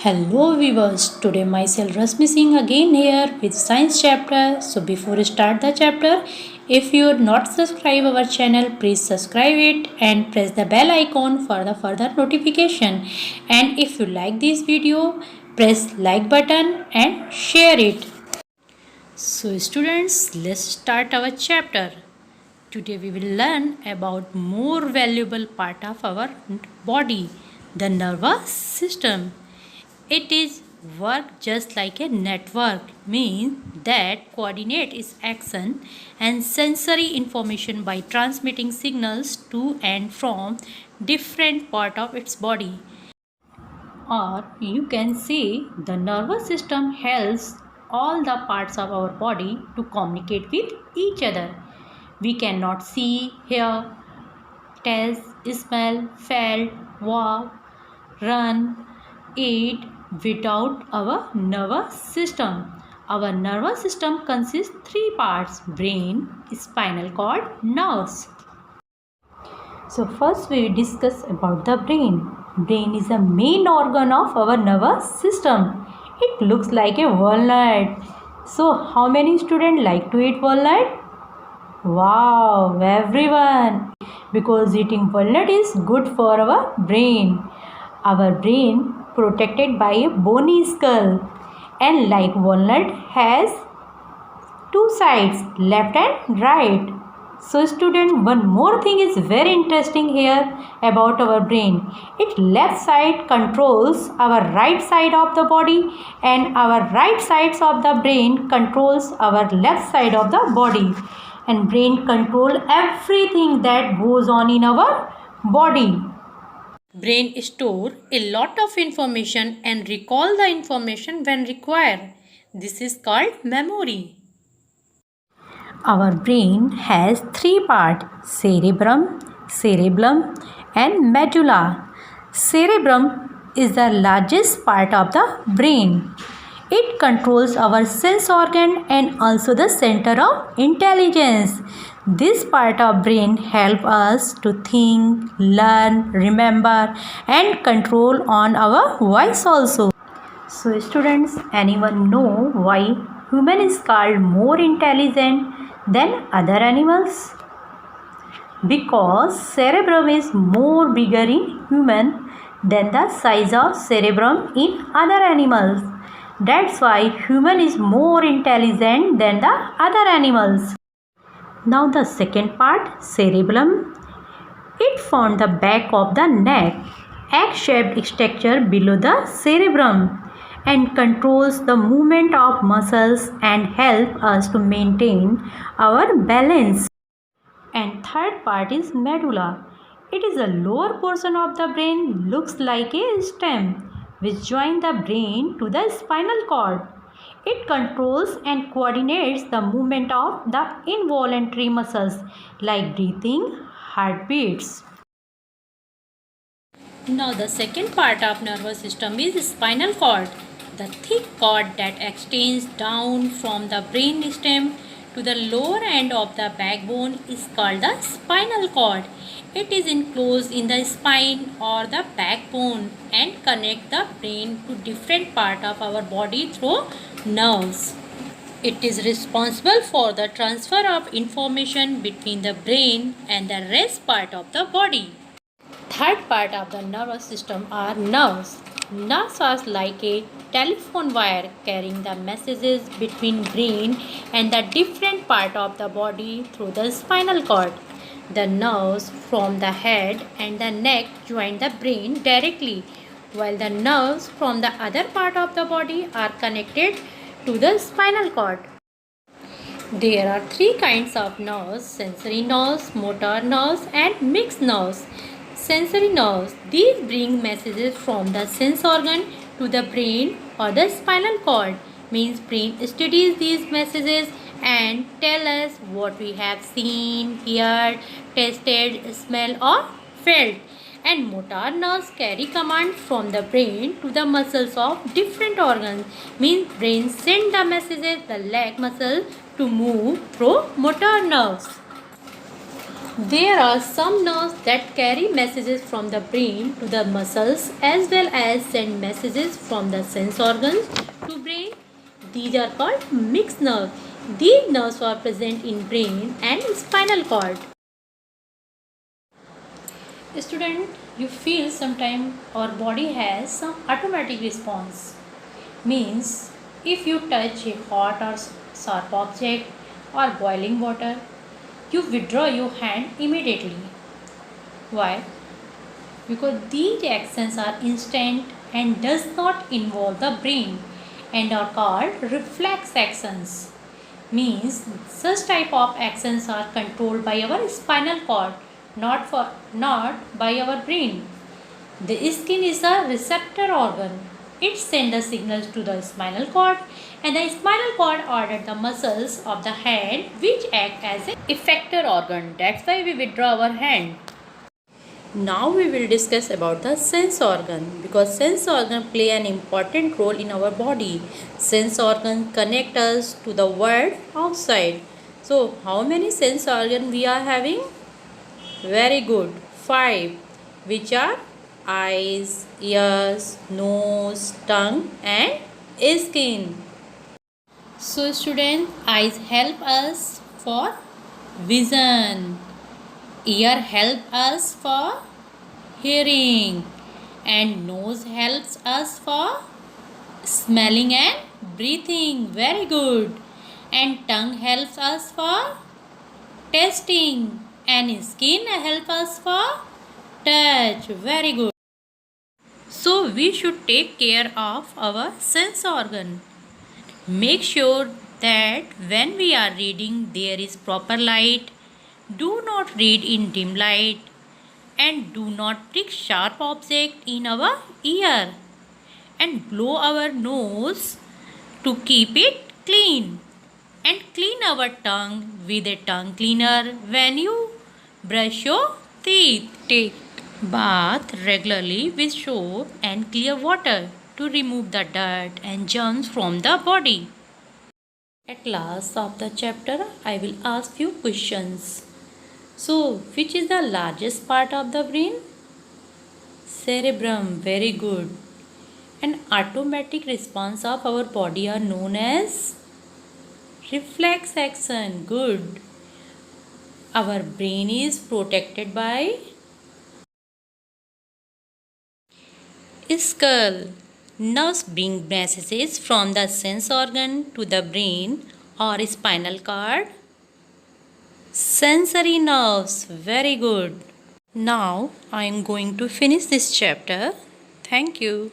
Hello viewers, today myself Rasmi Singh again here with science chapter. So before we start the chapter, if you are not subscribe our channel, please subscribe it and press the bell icon for the further notification. And if you like this video, press like button and share it. So students, let's start our chapter. Today we will learn about more valuable part of our body, the nervous system. It is work just like a network, means that coordinate its action and sensory information by transmitting signals to and from different part of its body. Or you can say the nervous system helps all the parts of our body to communicate with each other. We cannot see, hear, taste, smell, feel, walk, run, eat without our nervous system. Our nervous system consists three parts: brain, spinal cord, nerves. So first we discuss about the brain. Brain is the main organ of our nervous system. It looks like a walnut. So how many students like to eat walnut? Wow, everyone! Because eating walnut is good for our brain. Our brain protected by a bony skull, and like walnut has two sides, left and right. So student, one more thing is very interesting here about our brain. Its left side controls our right side of the body, and our right sides of the brain controls our left side of the body. And brain control everything that goes on in our body. Brain store a lot of information and recall the information when required. This is called memory. Our brain has three parts: cerebellum and medulla. Cerebellum is the largest part of the brain. It controls our sense organ and also the center of intelligence. This part of brain help us to think, learn, remember and control on our voice also. So students, anyone know why human is called more intelligent than other animals? Because cerebrum is more bigger in human than the size of cerebrum in other animals. That's why human is more intelligent than the other animals. Now the second part, cerebellum. It forms the back of the neck, egg-shaped structure below the cerebrum, and controls the movement of muscles and help us to maintain our balance. And third part is medulla. It is a lower portion of the brain, looks like a stem, which joins the brain to the spinal cord. It controls and coordinates the movement of the involuntary muscles like breathing, heartbeats. Now the second part of nervous system is spinal cord, the thick cord that extends down from the brain stem to the lower end of the backbone is called the spinal cord. It is enclosed in the spine or the backbone and connect the brain to different part of our body through nerves. It is responsible for the transfer of information between the brain and the rest part of the body. Third part of the nervous system are nerves. Nerves are like a telephone wire carrying the messages between brain and the different part of the body through the spinal cord. The nerves from the head and the neck join the brain directly, while the nerves from the other part of the body are connected to the spinal cord. There are three kinds of nerves: sensory nerves, motor nerves and mixed nerves. Sensory nerves, these bring messages from the sense organ to the brain or the spinal cord. Means brain studies these messages and tell us what we have seen, heard, tasted, smelled or felt. And motor nerves carry command from the brain to the muscles of different organs. Means brain send the messages the leg muscle to move through motor nerves. There are some nerves that carry messages from the brain to the muscles as well as send messages from the sense organs to brain. These are called mixed nerves. These nerves are present in brain and spinal cord. Student, you feel sometimes our body has some automatic response. Means if you touch a hot or sharp object or boiling water, you withdraw your hand immediately. Why? Because these actions are instant and does not involve the brain and are called reflex actions. Means such type of actions are controlled by our spinal cord, not by our brain. The skin is a receptor organ. It sends the signals to the spinal cord and the spinal cord orders the muscles of the hand which act as an effector organ. That's why we withdraw our hand. Now we will discuss about the sense organ because sense organ play an important role in our body. Sense organ connect us to the world outside. So how many sense organ we are having? Very good. 5, which are eyes, ears, nose, tongue and skin. So students, eyes help us for vision. Ear help us for hearing and nose helps us for smelling and breathing. Very good. And tongue helps us for tasting and skin helps us for touch. Very good. So we should take care of our sense organ. Make sure that when we are reading there is proper light. Do not read in dim light and do not prick sharp object in our ear and blow our nose to keep it clean and clean our tongue with a tongue cleaner when you brush your teeth. Take bath regularly with soap and clear water to remove the dirt and germs from the body. At last of the chapter, I will ask few questions. So, which is the largest part of the brain? Cerebrum, very good. And automatic response of our body are known as reflex action, good. Our brain is protected by skull. Nerves bring messages from the sense organ to the brain or spinal cord. Sensory nerves, very good. Now I am going to finish this chapter. Thank you.